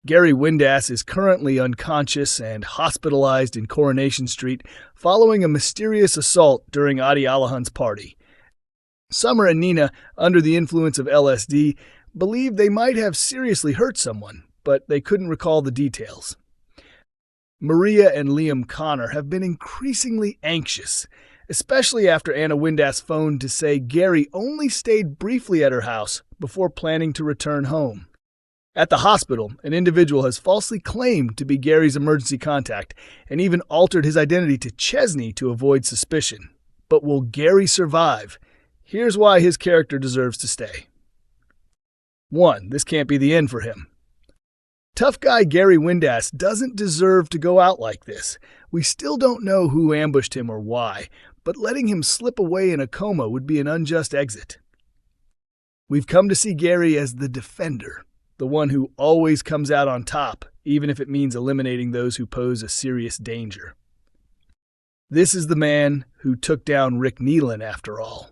Gary Windass is currently unconscious and hospitalized in Coronation Street following a mysterious assault during Aadi party. Summer and Nina, under the influence of LSD, believe they might have seriously hurt someone, but they couldn't recall the details. Maria and Liam Connor have been increasingly anxious, especially after Anna Windass phoned to say Gary only stayed briefly at her house before planning to return home. At the hospital, an individual has falsely claimed to be Gary's emergency contact and even altered his identity to Chesney to avoid suspicion. But will Gary survive? Here's why his character deserves to stay. 1. This can't be the end for him. Tough guy Gary Windass doesn't deserve to go out like this. We still don't know who ambushed him or why, but letting him slip away in a coma would be an unjust exit. We've come to see Gary as the defender, the one who always comes out on top, even if it means eliminating those who pose a serious danger. This is the man who took down Rick Nealon, after all.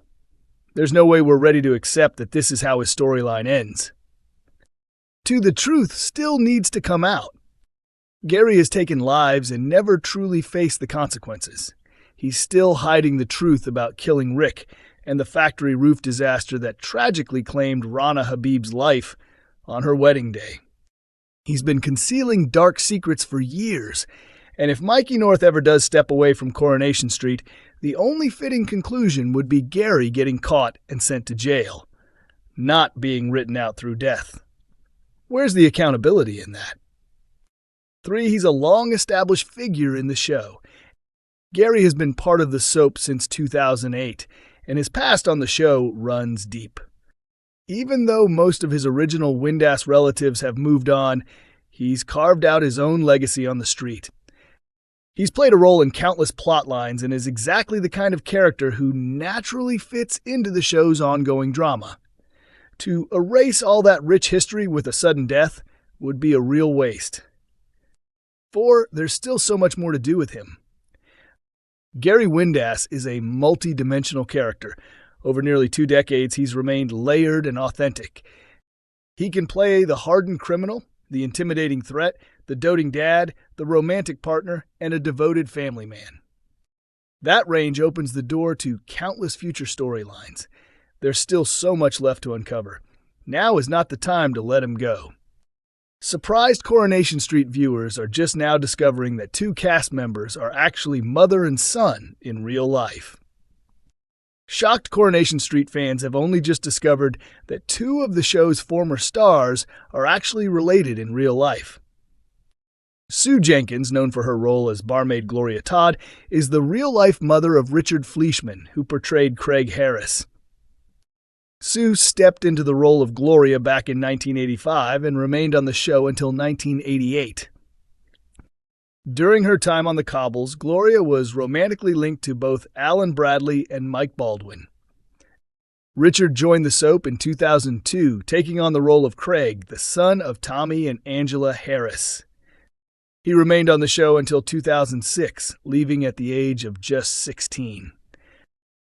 There's no way we're ready to accept that this is how his storyline ends. The truth still needs to come out. Gary has taken lives and never truly faced the consequences. He's still hiding the truth about killing Rick and the factory roof disaster that tragically claimed Rana Habib's life on her wedding day. He's been concealing dark secrets for years, and if Mikey North ever does step away from Coronation Street, the only fitting conclusion would be Gary getting caught and sent to jail, not being written out through death. Where's the accountability in that? 3. He's a long-established figure in the show. Gary has been part of the soap since 2008, and his past on the show runs deep. Even though most of his original Windass relatives have moved on, he's carved out his own legacy on the street. He's played a role in countless plot lines and is exactly the kind of character who naturally fits into the show's ongoing drama. To erase all that rich history with a sudden death would be a real waste. 4. There's still so much more to do with him. Gary Windass is a multi-dimensional character. Over nearly 2 decades, he's remained layered and authentic. He can play the hardened criminal, the intimidating threat, the doting dad, the romantic partner, and a devoted family man. That range opens the door to countless future storylines. There's still so much left to uncover. Now is not the time to let him go. Surprised Coronation Street viewers are just now discovering that 2 cast members are actually mother and son in real life. Shocked Coronation Street fans have only just discovered that 2 of the show's former stars are actually related in real life. Sue Jenkins, known for her role as barmaid Gloria Todd, is the real-life mother of Richard Fleischman, who portrayed Craig Harris. Sue stepped into the role of Gloria back in 1985 and remained on the show until 1988. During her time on the cobbles, Gloria was romantically linked to both Alan Bradley and Mike Baldwin. Richard joined the soap in 2002, taking on the role of Craig, the son of Tommy and Angela Harris. He remained on the show until 2006, leaving at the age of just 16.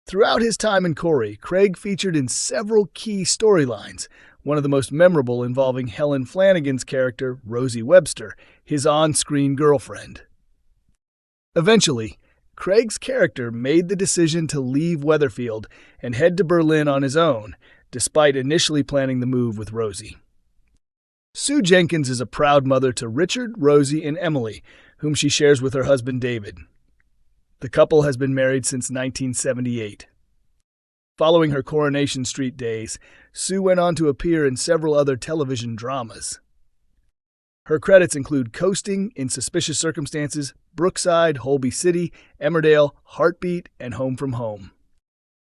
Throughout his time in Corrie, Craig featured in several key storylines, one of the most memorable involving Helen Flanagan's character, Rosie Webster, his on-screen girlfriend. Eventually, Craig's character made the decision to leave Weatherfield and head to Berlin on his own, despite initially planning the move with Rosie. Sue Jenkins is a proud mother to Richard, Rosie, and Emily, whom she shares with her husband David. The couple has been married since 1978. Following her Coronation Street days, Sue went on to appear in several other television dramas. Her credits include coasting in Suspicious Circumstances, Brookside, Holby City, Emmerdale, Heartbeat, and Home from Home.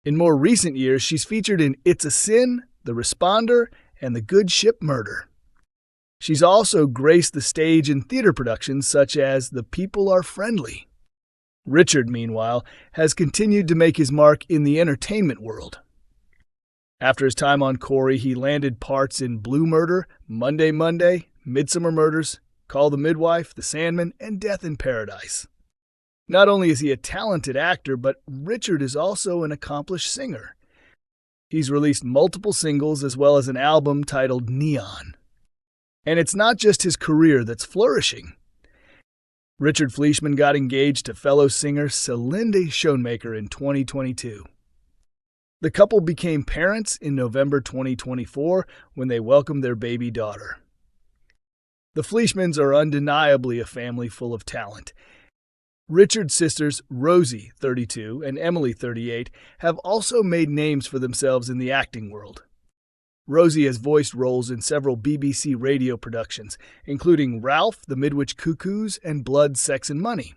In more recent years, she's featured in It's a Sin, The Responder, and The Good Ship Murder. She's also graced the stage in theater productions such as The People Are Friendly. Richard, meanwhile, has continued to make his mark in the entertainment world. After his time on Corrie, he landed parts in Blue Murder, Monday Monday, Midsummer Murders, Call the Midwife, The Sandman, and Death in Paradise. Not only is he a talented actor, but Richard is also an accomplished singer. He's released multiple singles as well as an album titled Neon. And it's not just his career that's flourishing. Richard Fleischman got engaged to fellow singer Celine Schoenmaker in 2022. The couple became parents in November 2024 when they welcomed their baby daughter. The Fleischmans are undeniably a family full of talent. Richard's sisters, Rosie, 32, and Emily, 38, have also made names for themselves in the acting world. Rosie has voiced roles in several BBC radio productions, including Ralph, The Midwich Cuckoos, and Blood, Sex and Money.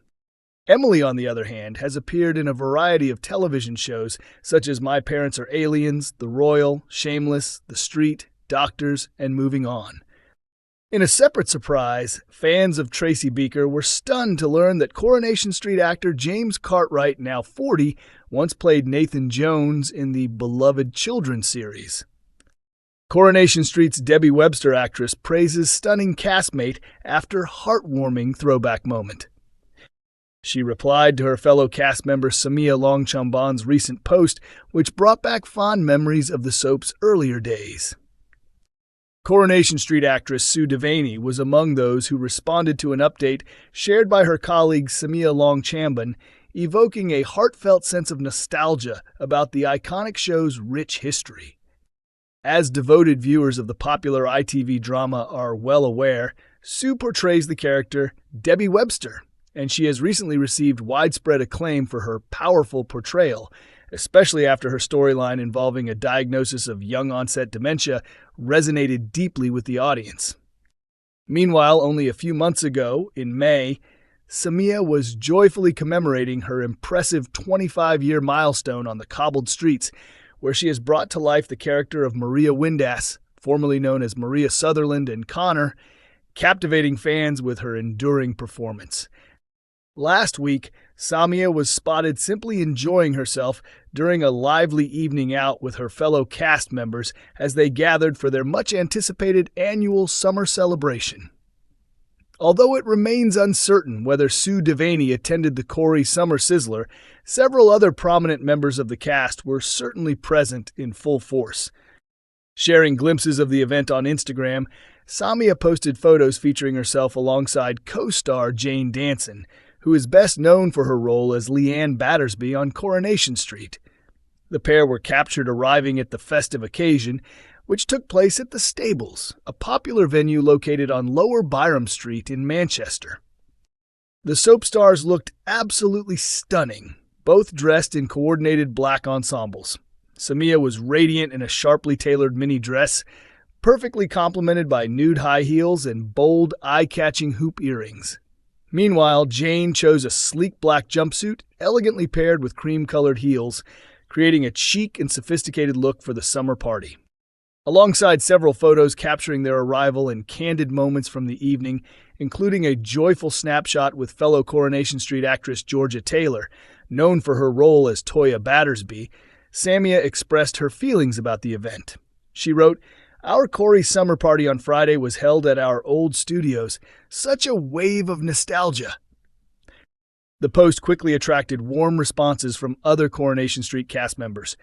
Emily, on the other hand, has appeared in a variety of television shows such as My Parents Are Aliens, The Royal, Shameless, The Street, Doctors, and Moving On. In a separate surprise, fans of Tracy Beaker were stunned to learn that Coronation Street actor James Cartwright, now 40, once played Nathan Jones in the beloved children's series. Coronation Street's Debbie Webster actress praises stunning castmate after heartwarming throwback moment. She replied to her fellow cast member Samia Longchamban's recent post, which brought back fond memories of the soap's earlier days. Coronation Street actress Sue Devaney was among those who responded to an update shared by her colleague Samia Longchamban, evoking a heartfelt sense of nostalgia about the iconic show's rich history. As devoted viewers of the popular ITV drama are well aware, Sue portrays the character Debbie Webster, and she has recently received widespread acclaim for her powerful portrayal, especially after her storyline involving a diagnosis of young-onset dementia resonated deeply with the audience. Meanwhile, only a few months ago, in May, Samia was joyfully commemorating her impressive 25-year milestone on the cobbled streets, where she has brought to life the character of Maria Windass, formerly known as Maria Sutherland and Connor, captivating fans with her enduring performance. Last week, Samia was spotted simply enjoying herself during a lively evening out with her fellow cast members as they gathered for their much-anticipated annual summer celebration. Although it remains uncertain whether Sue Devaney attended the Corrie Summer Sizzler, several other prominent members of the cast were certainly present in full force. Sharing glimpses of the event on Instagram, Samia posted photos featuring herself alongside co-star Jane Danson, who is best known for her role as Leanne Battersby on Coronation Street. The pair were captured arriving at the festive occasion, which took place at the Stables, a popular venue located on Lower Byrom Street in Manchester. The soap stars looked absolutely stunning, both dressed in coordinated black ensembles. Samia was radiant in a sharply tailored mini dress, perfectly complemented by nude high heels and bold, eye-catching hoop earrings. Meanwhile, Jane chose a sleek black jumpsuit, elegantly paired with cream-colored heels, creating a chic and sophisticated look for the summer party. Alongside several photos capturing their arrival and candid moments from the evening, including a joyful snapshot with fellow Coronation Street actress Georgia Taylor, known for her role as Toya Battersby, Samia expressed her feelings about the event. She wrote, "Our Corrie summer party on Friday was held at our old studios. Such a wave of nostalgia." The post quickly attracted warm responses from other Coronation Street cast members.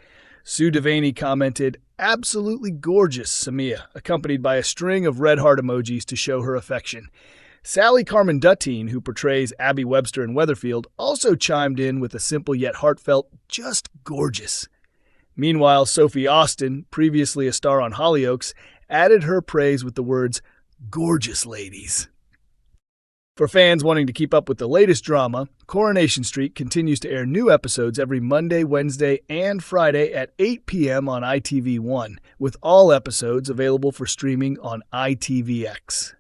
Sue Devaney commented, "Absolutely gorgeous, Samia," accompanied by a string of red heart emojis to show her affection. Sally Carmen Duttine, who portrays Abby Webster in Weatherfield, also chimed in with a simple yet heartfelt, "Just gorgeous." Meanwhile, Sophie Austin, previously a star on Hollyoaks, added her praise with the words, "Gorgeous ladies." For fans wanting to keep up with the latest drama, Coronation Street continues to air new episodes every Monday, Wednesday, and Friday at 8 p.m. on ITV1, with all episodes available for streaming on ITVX.